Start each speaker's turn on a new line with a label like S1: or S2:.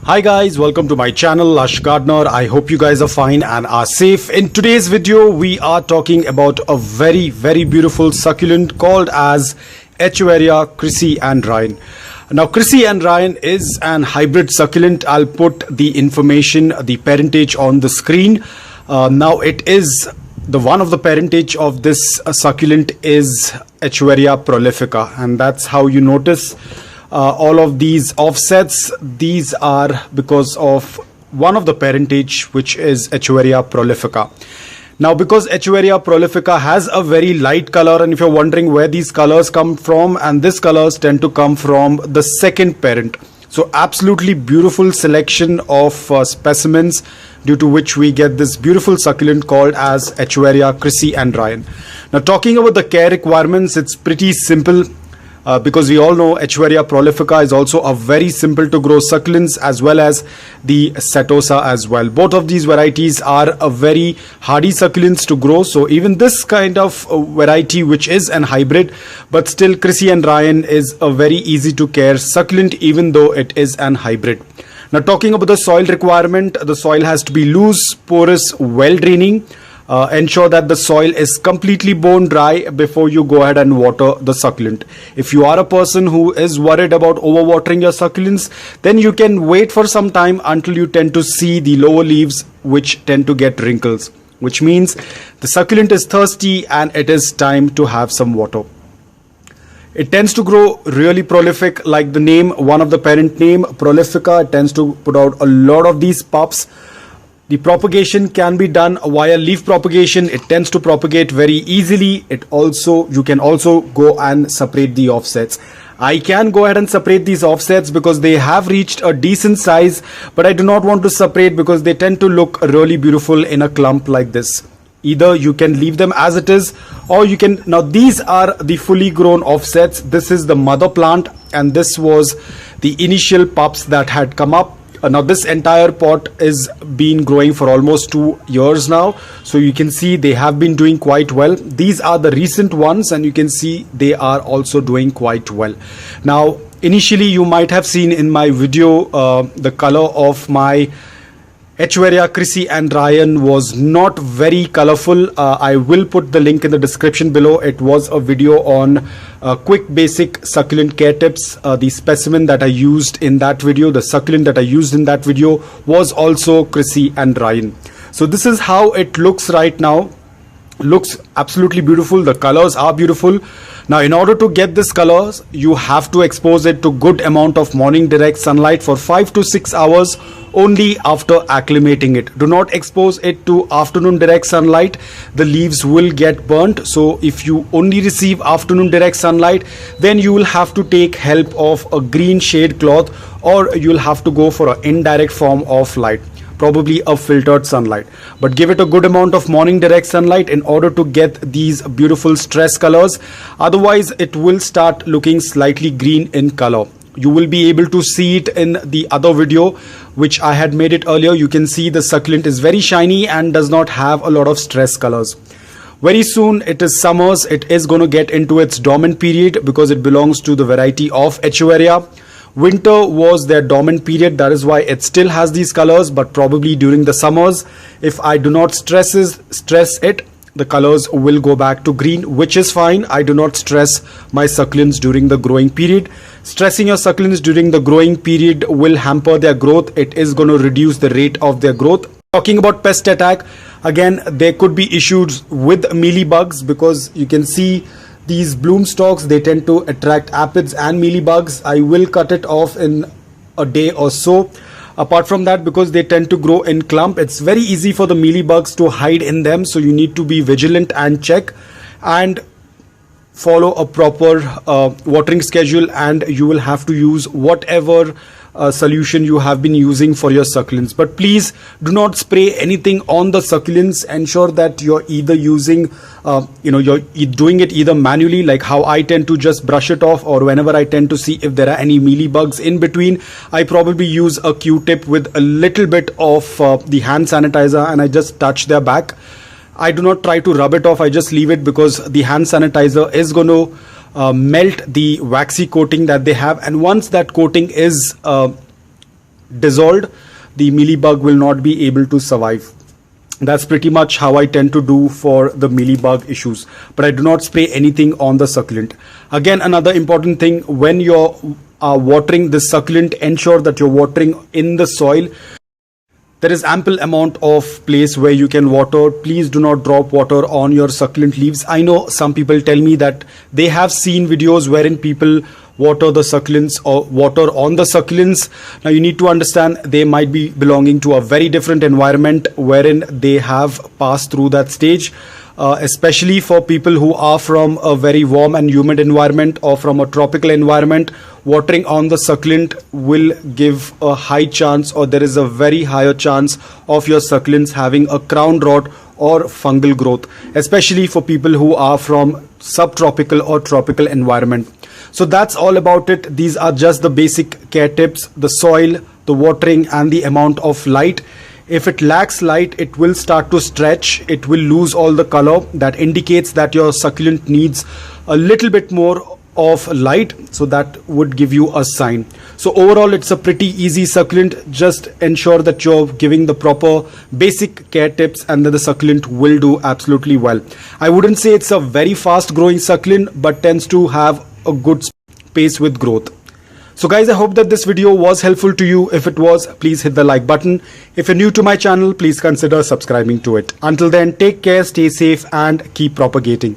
S1: Hi guys, welcome to my channel Lush Gardener. I hope you guys are fine and are safe. In today's video we are talking about a very beautiful succulent called as Echeveria Chrissy and Ryan. Now Chrissy and Ryan is an hybrid succulent. I'll put the information, the parentage on the screen. Now it is the one of the parentage of this succulent is Echeveria prolifica, and that's how you notice all of these offsets. These are because of one of the parentage, which is Echeveria prolifica. Now because Echeveria prolifica has a very light color, and if you're wondering where these colors come from, and these colors tend to come from the second parent. So absolutely beautiful selection of specimens, due to which we get this beautiful succulent called as Echeveria Chrissy and Ryan. Now talking about the care requirements, it's pretty simple. Because we all know Echeveria prolifica is also a very simple to grow succulents, as well as the setosa as well. Both of these varieties are a very hardy succulents to grow. So even this kind of variety, which is an hybrid, but still Chrissy and Ryan is a very easy to care succulent, even though it is an hybrid. Now talking about the soil requirement, the soil has to be loose, porous, well draining. Ensure that the soil is completely bone dry before you go ahead and water the succulent. If you are a person who is worried about overwatering your succulents, then you can wait for some time until you tend to see the lower leaves which tend to get wrinkles, which means the succulent is thirsty and it is time to have some water. It tends to grow really prolific, like the name, one of the parent name, prolifica. It tends to put out a lot of these pups. The propagation can be done via leaf propagation. It tends to propagate very easily. You can also go and separate the offsets. I can go ahead and separate these offsets because they have reached a decent size, but I do not want to separate because they tend to look really beautiful in a clump like this. Either you can leave them as it is, or you can. Now these are the fully grown offsets. This is the mother plant, and this was the initial pups that had come up. Now this entire pot is been growing for almost 2 years now, so you can see they have been doing quite well. These are the recent ones, and you can see they are also doing quite well. Now initially you might have seen in my video the color of my Echeveria Chrissy and Ryan was not very colorful. I will put the link in the description below. It was a video on quick basic succulent care tips. The specimen that I used in that video, the succulent that I used in that video, was also Chrissy and Ryan. So this is how it looks right now. Looks absolutely beautiful. The colors are beautiful. Now in order to get this colors, you have to expose it to good amount of morning direct sunlight for 5 to 6 hours only after acclimating it. Do not expose it to afternoon direct sunlight. The leaves will get burnt. So if you only receive afternoon direct sunlight, then you will have to take help of a green shade cloth, or you'll have to go for an indirect form of light, probably a filtered sunlight. But give it a good amount of morning direct sunlight in order to get these beautiful stress colors. Otherwise it will start looking slightly green in color. You will be able to see it in the other video which I had made it earlier. You can see the succulent is very shiny and does not have a lot of stress colors. Very soon it is summers. It is going to get into its dormant period because it belongs to the variety of Echeveria. Winter was their dormant period, that is why it still has these colors, but probably during the summers, if I do not stress it, the colors will go back to green, which is fine. I do not stress my succulents during the growing period. Stressing your succulents during the growing period will hamper their growth. It is going to reduce the rate of their growth. Talking about pest attack, again, there could be issues with mealybugs, because you can see these bloom stalks, they tend to attract aphids and mealybugs. I will cut it off in a day or so. Apart from that, because they tend to grow in clump, it's very easy for the mealybugs to hide in them. So you need to be vigilant and check and follow a proper watering schedule, and you will have to use whatever solution you have been using for your succulents. But please do not spray anything on the succulents. Ensure that you're either using you're doing it either manually, like how I tend to just brush it off, or whenever I tend to see if there are any mealybugs in between, I probably use a Q-tip with a little bit of the hand sanitizer, and I just touch their back. I do not try to rub it off. I just leave it, because the hand sanitizer is going to melt the waxy coating that they have, and once that coating is dissolved, the mealybug will not be able to survive. That's pretty much how I tend to do for the mealybug issues, but I do not spray anything on the succulent. Again, another important thing, when you're watering the succulent, ensure that you're watering in the soil. There is ample amount of place where you can water. Please do not drop water on your succulent leaves. I know some people tell me that they have seen videos wherein people water the succulents or water on the succulents. Now you need to understand they might be belonging to a very different environment wherein they have passed through that stage. Especially for people who are from a very warm and humid environment or from a tropical environment, watering on the succulent will give a high chance, or there is a very higher chance of your succulents having a crown rot or fungal growth, especially for people who are from subtropical or tropical environment. So that's all about it. These are just the basic care tips: the soil, the watering, and the amount of light. If it lacks light, it will start to stretch, it will lose all the color. That indicates that your succulent needs a little bit more of light, so that would give you a sign. So overall, it's a pretty easy succulent. Just ensure that you're giving the proper basic care tips, and then the succulent will do absolutely well. I wouldn't say it's a very fast growing succulent, but tends to have a good pace with growth. So guys, I hope that this video was helpful to you. If it was, please hit the like button. If you're new to my channel, please consider subscribing to it. Until then, take care, stay safe, and keep propagating.